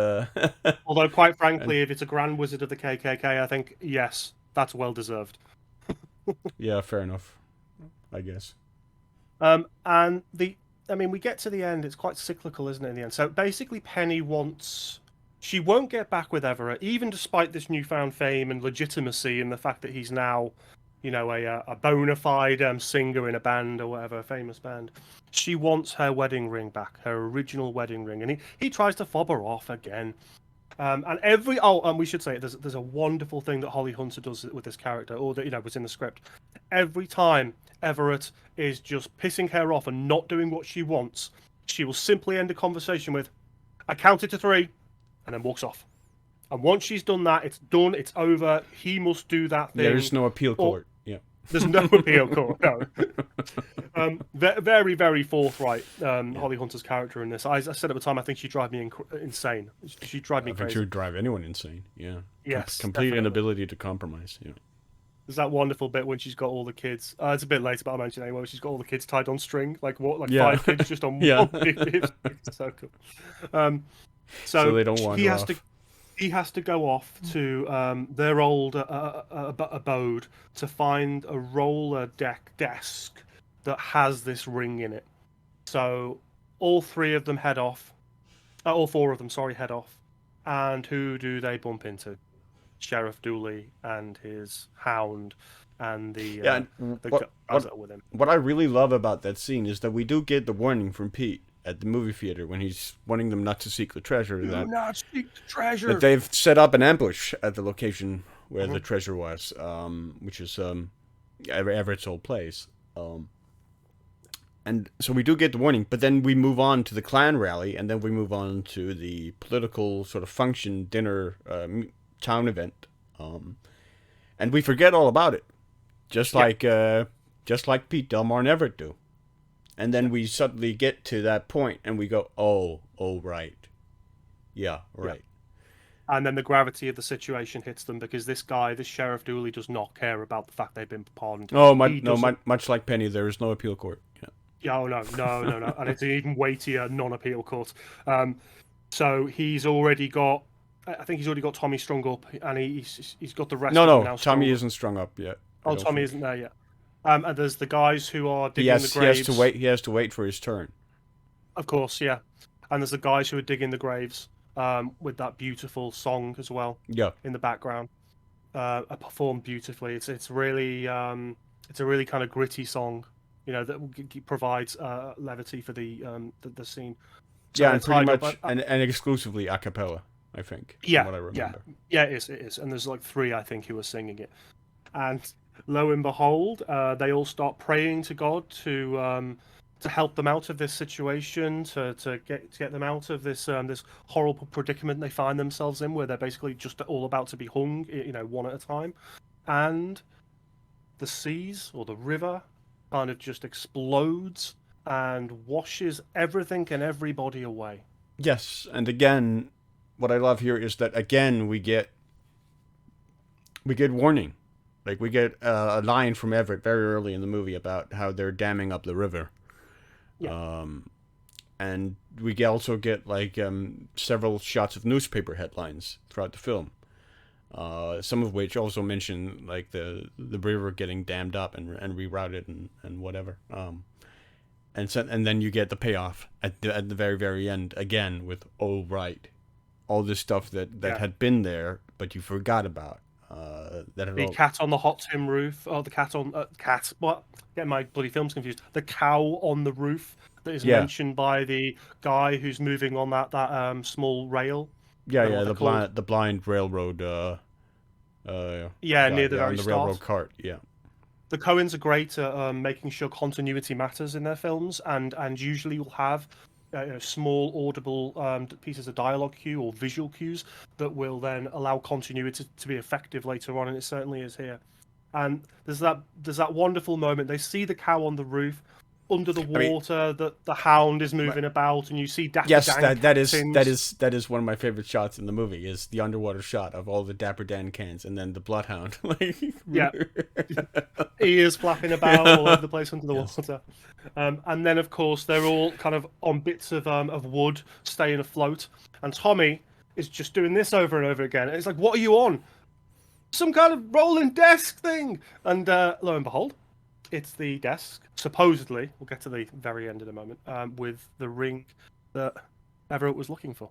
Although, quite and frankly, if it's a Grand Wizard of the KKK, I think yes, that's well deserved. yeah, fair enough, I guess. And I mean, we get to the end. It's quite cyclical, isn't it? In the end, so basically, Penny wants. She won't get back with Everett, even despite this newfound fame and legitimacy, and the fact that he's now, a bona fide singer in a band or whatever, a famous band. She wants her wedding ring back, her original wedding ring, and he tries to fob her off again. And we should say there's a wonderful thing that Holly Hunter does with this character, or that was in the script. Every time Everett is just pissing her off and not doing what she wants, she will simply end a conversation with, "I counted to 3," and then walks off. And once she's done that, it's done, it's over. He must do that Yeah, thing, there's no appeal or court. Yeah. there's no appeal court. No. Very, very forthright. Yeah. Holly Hunter's character in this. I said at the time, I think she'd drive me insane. She'd drive me I think she crazy. would drive anyone insane. Yeah. Yes, Complete definitely. inability to compromise. Yeah. There's that wonderful bit when she's got all the kids. It's a bit later, but I'll mention it anyway. She's got all the kids tied on string, like what, like Yeah. 5 kids just on Yeah. one big. It's so cool. So So they don't he wander has off. he has to go off to their old abode to find a roller desk that has this ring in it. So all 3 of them head off. All 4 of them, sorry, head off. And who do they bump into? Sheriff Dooley and his hound, and Yeah. And the what guys what that are with him. what I really love about that scene is that we do get the warning from Pete at the movie theater when he's warning them not to seek the treasure. Do not seek the That treasure. they've set up an ambush at the location where the Mhm. treasure was, which is Everett's old place. And so we do get the warning, but then we move on to the Klan rally, and then we move on to the political sort of function dinner town event, and we forget all about it, just Yeah, like Pete, Delmar, and Everett do. And then yeah, we suddenly get to that point, and we go, oh, right, yeah, yeah. right. And then the gravity of the situation hits them because this Sheriff Dooley, does not care about the fact they've been pardoned. Oh, He doesn't. much like Penny, there is no appeal court. Yeah. Yeah, oh no, no, no, no. And it's an even weightier non-appeal court. So he's already got. I think he's already got Tommy strung up, and he's got the rest No, of them no, now Tommy strung. isn't strung up yet. I Oh, don't Tommy think. isn't there yet. And there's the guys who are digging the He has to graves. wait. He has to wait for his turn. Of course, yeah. And there's the guys who are digging the graves, with that beautiful song as well Yeah. in the background, performed beautifully. It's a really kind of gritty song, that provides levity for the scene. So Yeah, they're and pretty tied up. much and exclusively a cappella, I think, from Yeah, what I yeah, remember. yeah. It is, and there's like 3, I think, who are singing it. And lo and behold, they all start praying to God to help them out of this situation, to get them out of this horrible predicament they find themselves in, where they're basically just all about to be hung, one at a time. And the seas or the river kind of just explodes and washes everything and everybody away. Yes, and again, what I love here is that again we get warning, like we get a line from Everett very early in the movie about how they're damming up the river, Yeah, and we also get like several shots of newspaper headlines throughout the film. Some of which also mention like the river getting dammed up and rerouted and whatever. And then you get the payoff at the very end again with oh right, all this stuff that yeah. had been there but you forgot about. That had The all cat on the hot tin roof. Oh, the cat on cat. What? Getting my bloody films confused. The cow on the roof. that is Yeah, mentioned by the guy who's moving on that small rail. yeah, I don't know yeah. what they're called. The blind railroad Yeah, guy. near the Yeah, on very the railroad start. cart. Yeah, The Coens are great at making sure continuity matters in their films, and usually will have small audible pieces of dialogue cue or visual cues that will then allow continuity to be effective later on, and it certainly is here. And there's that wonderful moment. They see the cow on the roof, under the I mean, water. That the hound is my, moving about, and you see Dapper yes, Dan captains. that is one of my favorite shots in the movie. Is the underwater shot of all the Dapper Dan cans and then the bloodhound. Like, Yeah, ears flapping about all over yeah, the place under the yes, water. And then, of course, they're all kind of on bits of wood staying afloat. And Tommy is just doing this over and over again. And it's like, what are you on? Some kind of rolling desk thing. And lo and behold, it's the desk, supposedly. We'll get to the very end in a moment, with the ring that Everett was looking for.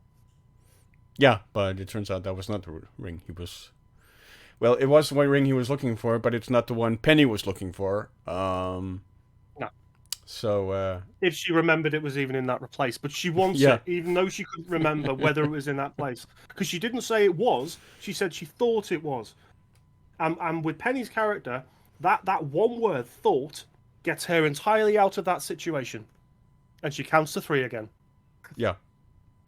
yeah. But it turns out that was not the ring he was. Well, it was the one ring he was looking for, but it's not the one Penny was looking for. No. So If she remembered it was even in that place, but she wants yeah, it, even though she couldn't remember whether it was in that place, because she didn't say it was. She said she thought it was. And with Penny's character, that one word "thought" gets her entirely out of that situation, and she counts to three again. yeah.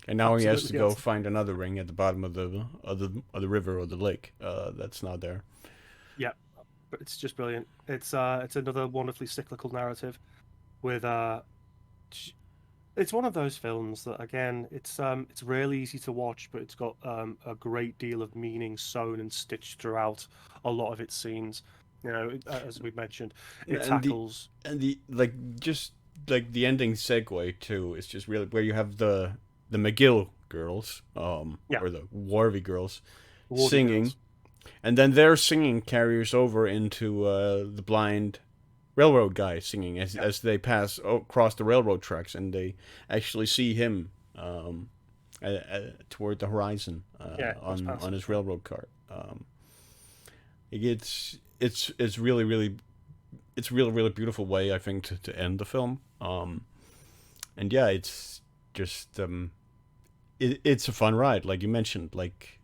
And now he has to Absolutely, go yes. find another ring at the bottom of the river or the lake. That's not there. Yeah, but it's just brilliant. It's another wonderfully cyclical narrative with it's one of those films that again it's really easy to watch, but it's got a great deal of meaning sewn and stitched throughout a lot of its scenes. As we mentioned, it And tackles. the like just like the ending segue too is just really where you have the McGill girls, Yeah, or the Warvey girls Wardy singing, girls. and then their singing carries over into the blind railroad guy singing Yeah, as they pass across the railroad tracks, and they actually see him toward the horizon yeah, cross paths. on his railroad cart. It's really it's a really beautiful way, I think, to end the film. And yeah, it's just it's a fun ride, like you mentioned. Like,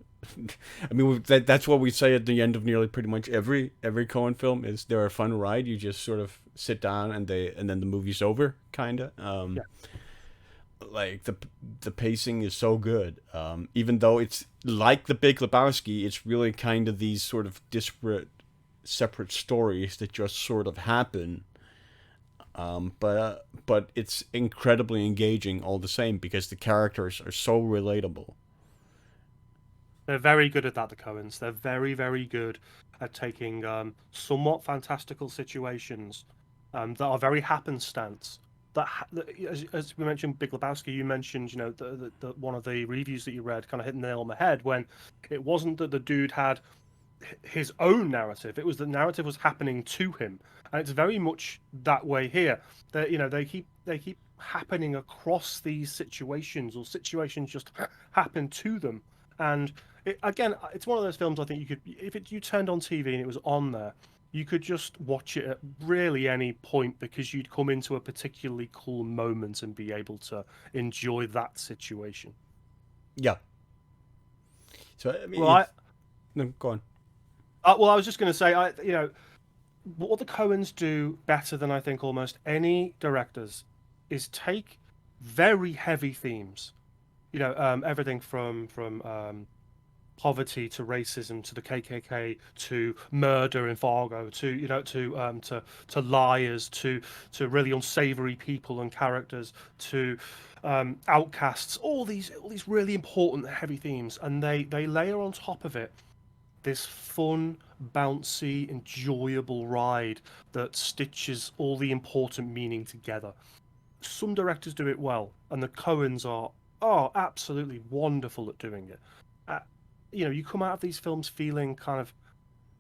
I mean, that's what we say at the end of nearly pretty much every Coen film is they're a fun ride. You just sort of sit down and then the movie's over, kind of. Yeah. Like the pacing is so good. Even though it's like The Big Lebowski, it's really kind of these sort of disparate, separate stories that just sort of happen. But it's incredibly engaging all the same because the characters are so relatable. They're very good at that, the Coens. They're very, very good at taking somewhat fantastical situations that are very happenstance. As we mentioned, Big Lebowski, you mentioned, the one of the reviews that you read kind of hit the nail on the head when it wasn't that the dude had his own narrative; it was the narrative was happening to him, and it's very much that way here. They keep happening across these situations, or situations just happen to them, and again, it's one of those films I think you could, if you turned on TV and it was on there, you could just watch it at really any point because you'd come into a particularly cool moment and be able to enjoy that situation. Yeah. So I mean, Well, no, go on. I was just going to say, what the Coens do better than I think almost any directors is take very heavy themes, everything from poverty to racism to the KKK to murder in Fargo to to liars to really unsavory people and characters to outcasts, all these really important heavy themes, and they layer on top of it this fun, bouncy, enjoyable ride that stitches all the important meaning together. Some directors do it well, and the Coens are absolutely wonderful at doing it. Uh, you come out of these films feeling kind of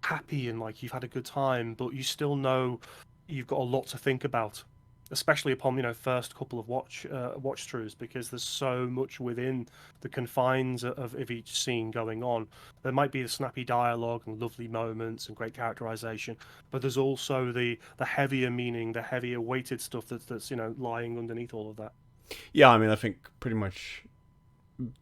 happy and like you've had a good time, but you still know you've got a lot to think about. especially upon first couple of watch throughs, because there's so much within the confines of each scene going on. There might be the snappy dialogue and lovely moments and great characterization, but there's also the heavier meaning, the heavier weighted stuff that's lying underneath all of that. Yeah, I mean, I think pretty much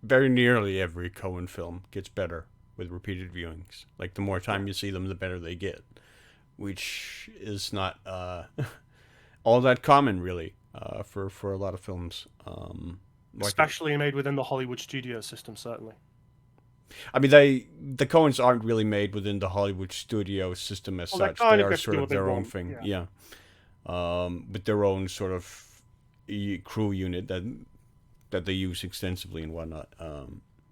very nearly every Coen film gets better with repeated viewings. Like the more Yeah. time you see them, the better they get, which is not all that common, really, for a lot of films. Like, Especially made within the Hollywood studio system, certainly. I mean, the Coens aren't really made within the Hollywood studio system as Well, they such. They kind of are get to sort do of what they their own want. thing, Yeah. yeah, with their own sort of crew unit that they use extensively and whatnot.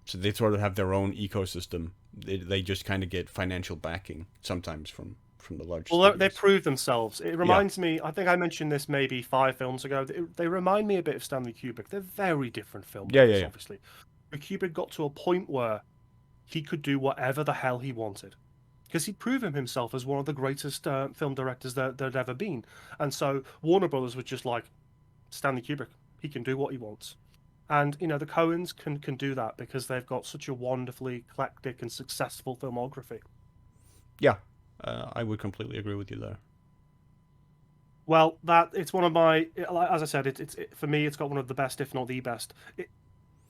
So they sort of have their own ecosystem. They just kind of get financial backing sometimes from the large Well, they studios. prove themselves. It Yeah, reminds me, I think I mentioned this maybe 5 films ago. They remind me a bit of Stanley Kubrick. They're very different yeah, yeah, filmmakers, yeah. obviously. But Kubrick got to a point where he could do whatever the hell he wanted because he'd proven himself as one of the greatest film directors there'd ever been. And so Warner Brothers was just like, Stanley Kubrick, he can do what he wants. And the Coens can do that because they've got such a wonderfully eclectic and successful filmography. Yeah. I would completely agree with you there. Well, that it's one of my, as I said, for me, it's got one of the best, if not the best.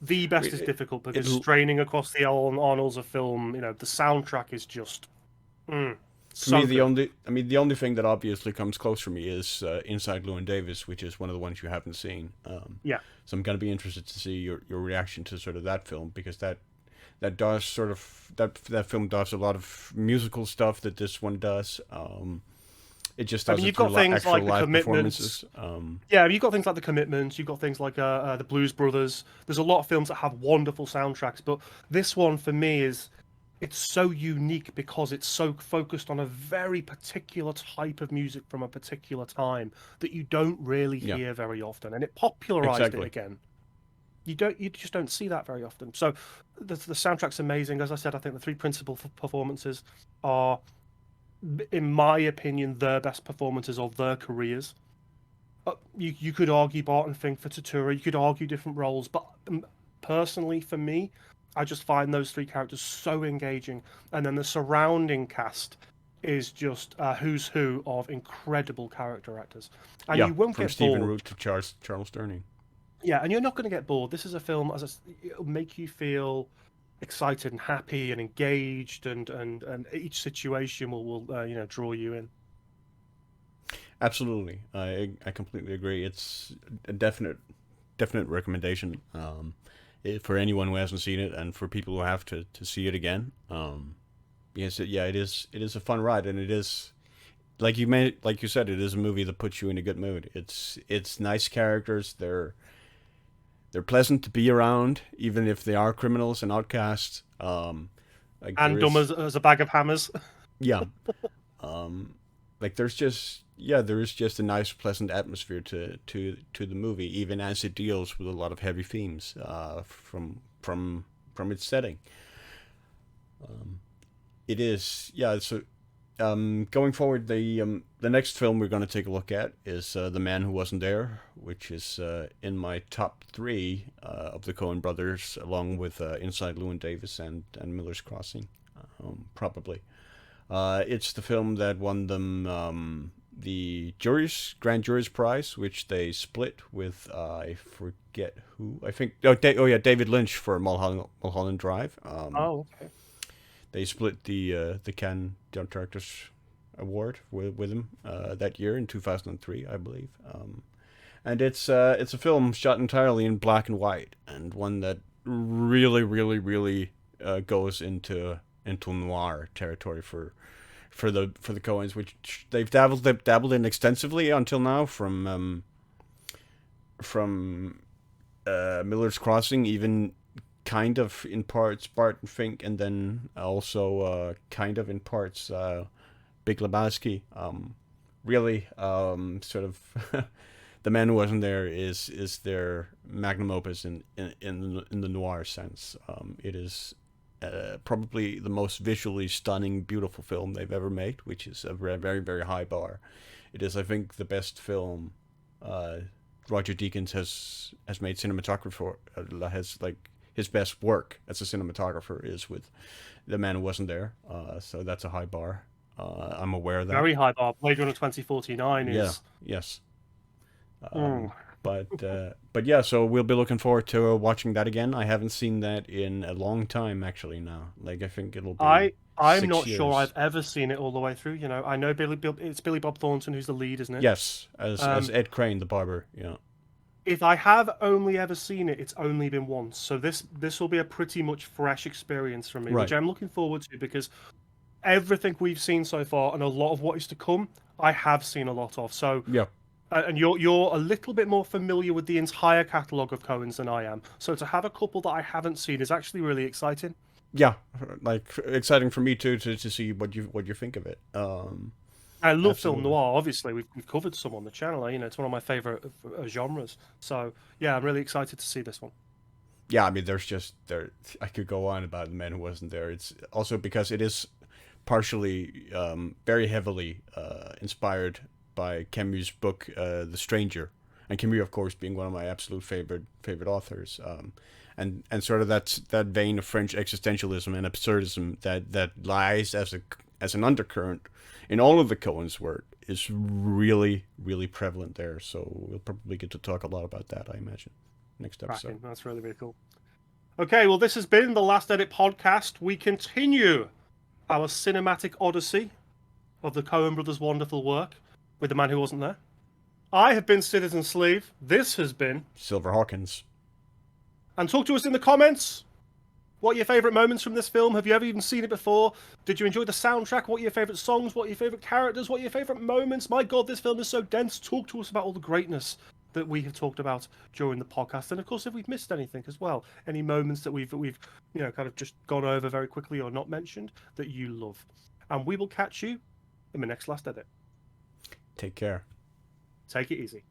The I best mean, is difficult because it'll straining across the Arnolds of film, the soundtrack is just for me so good. the only thing that obviously comes close for me is Inside Llewyn Davis, which is one of the ones you haven't seen. Yeah, So I'm gonna be interested to see your reaction to sort of that film, because that does sort of that film does a lot of musical stuff that this one does. It just I does mean, it you've through got things actual like the live Commitments. performances. Yeah, you've got things like the Commitments. You've got things like the Blues Brothers. There's a lot of films that have wonderful soundtracks, but this one for me is it's so unique because it's so focused on a very particular type of music from a particular time that you don't really Yeah, hear very often, and it popularized it exactly. again. You just don't see that very often. So the soundtrack's amazing. As I said, I think the three principal performances are, in my opinion, their best performances of their careers. You could argue Barton Fink for Turturro. You could argue different roles, but personally, for me, I just find those three characters so engaging, and then the surrounding cast is just who's who of incredible character actors, and Yeah, you won't from get Stephen bored. Root to Charles Durning. Yeah, and you're not going to get bored. This is a film, it'll make you feel excited and happy and engaged, and each situation will draw you in. Absolutely, I completely agree. It's a definite recommendation, for anyone who hasn't seen it, and for people who have to see it again. Yes, it is a fun ride, and it is like you said, it is a movie that puts you in a good mood. It's nice characters. They're pleasant to be around, even if they are criminals and outcasts. Like there And dumb is, as a bag of hammers. yeah, um, like there is just a nice, pleasant atmosphere to the movie, even as it deals with a lot of heavy themes from its setting. It is, yeah. So going forward, the next film we're going to take a look at is The Man Who Wasn't There, which is in my top three of the Coen brothers, along with Inside Llewyn Davis and Miller's Crossing, probably. It's the film that won them the grand jury's prize, which they split with I forget who. I think yeah, David Lynch for Mulholland Drive. Oh, okay. They split the Cannes Directors Award with him that year in 2003, I believe. And it's a film shot entirely in black and white, and one that really goes into noir territory for the Coens, which they've dabbled in extensively until now, from Miller's Crossing, even kind of in parts Barton Fink, and then also kind of in parts Big Lebowski. Really, sort of The Man Who Wasn't There is their magnum opus in the noir sense. It is probably the most visually stunning, beautiful film they've ever made, which is a very, very high bar. It is, I think, the best film Roger Deakins has made cinematographer has like his best work as a cinematographer is with The Man Who Wasn't There. So that's a high bar. I'm aware of that. Very high bar. Blade Runner 2049 Yeah. is. Yes. Mm. But yeah, so we'll be looking forward to watching that again. I haven't seen that in a long time actually now. Like I think it'll be I'm not sure 6 years. I've ever seen it all the way through. You know, I know it's Billy Bob Thornton who's the lead, isn't it? Yes, as Ed Crane the barber. Yeah. If I have only ever seen it, it's only been once. So this will be a pretty much fresh experience for me, which Right. I'm looking forward to because everything we've seen so far and a lot of what is to come, I have seen a lot of. So Yeah. and you're a little bit more familiar with the entire catalogue of Coens than I am. So to have a couple that I haven't seen is actually really exciting. Yeah, like exciting for me too to see what you think of it. I love film Absolutely. noir. Obviously, we've covered some on the channel. You know, it's one of my favorite genres. So yeah, I'm really excited to see this one. Yeah, I mean, there. I could go on about The Man Who Wasn't There. It's also because it is partially very heavily inspired by Camus' book The Stranger, and Camus, of course, being one of my absolute favorite authors. And sort of that vein of French existentialism and absurdism that lies as an undercurrent in all of the Coen's work is really prevalent there. So we'll probably get to talk a lot about that, I imagine, next episode. Cracking. That's really, really cool. Okay, well, this has been the Last Edit podcast. We continue our cinematic odyssey of the Coen brothers' wonderful work with The Man Who Wasn't There. I have been Citizen Sleeve. This has been. Silver Hawkins. And talk to us in the comments. What are your favourite moments from this film? Have you ever even seen it before? Did you enjoy the soundtrack? What are your favourite songs? What are your favourite characters? What are your favourite moments? My God, this film is so dense. Talk to us about all the greatness that we have talked about during the podcast, and of course, if we've missed anything as well, any moments that we've kind of just gone over very quickly or not mentioned that you love. And we will catch you in the next Last Edit. Take care. Take it easy.